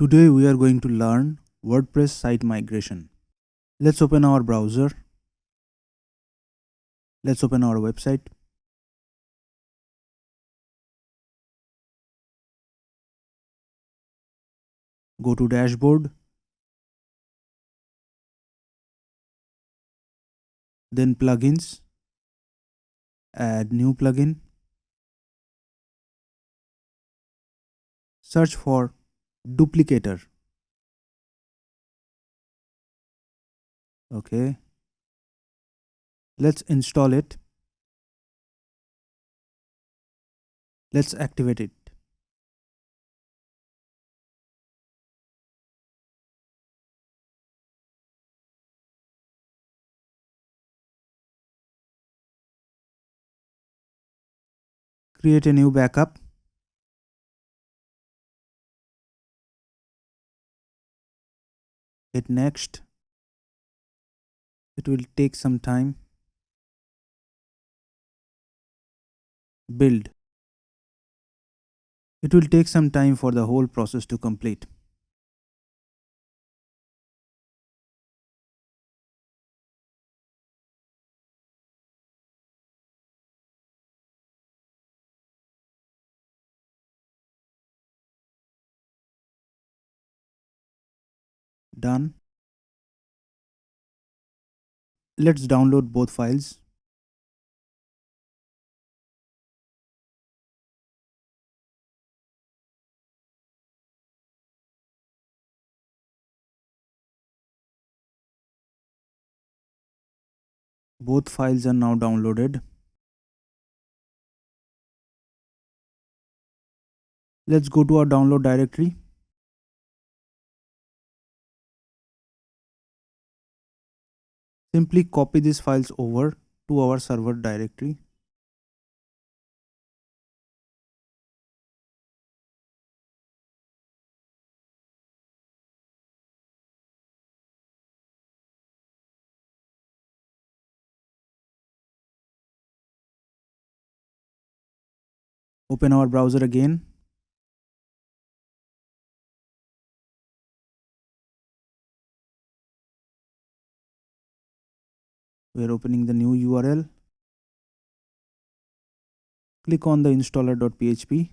Today we are going to learn WordPress site migration. Let's open our browser. Let's open our website. Go to dashboard. Then plugins. Add new plugin. Search for Duplicator. Okay. Let's install it. Let's activate it. Create a new backup. Hit next. It will take some time. Build. It will take some time for the whole process to complete. Done. Let's download both files. Both files are now downloaded. Let's go to our download directory. Simply copy these files over to our server directory. Open our browser again. We are opening the new URL. Click on the installer.php.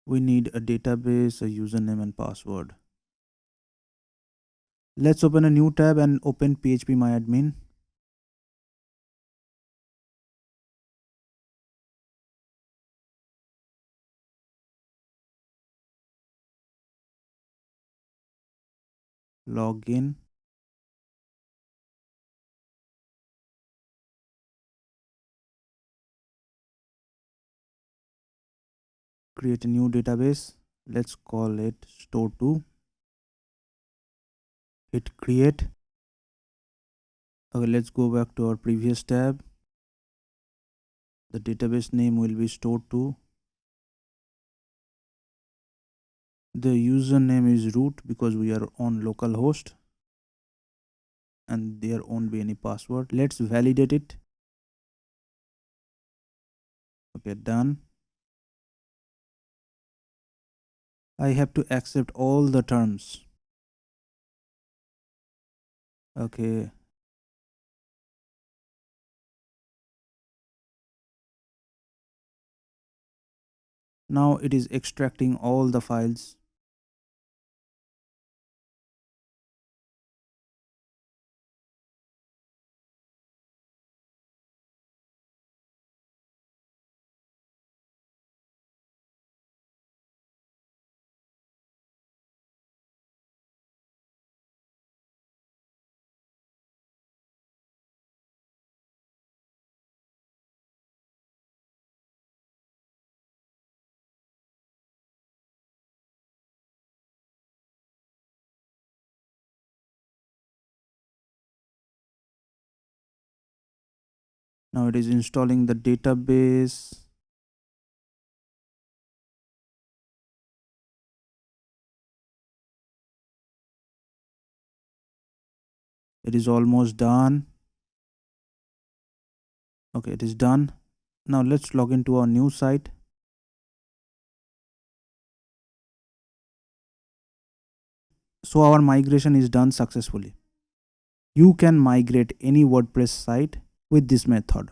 We need a database, a username and password. Let's open a new tab and open phpMyAdmin. Log in. Create a new database. Let's call it store2. Hit create. Okay, let's go back to our previous tab. The database name will be store2. The username is root because we are on localhost and there won't be any password. Let's validate it. Okay, done. I have to accept all the terms. Okay. Now it is extracting all the files. Now it is installing the database. It is almost done. Okay, it is done. Now let's log into our new site. So our migration is done successfully. You can migrate any WordPress site with this method.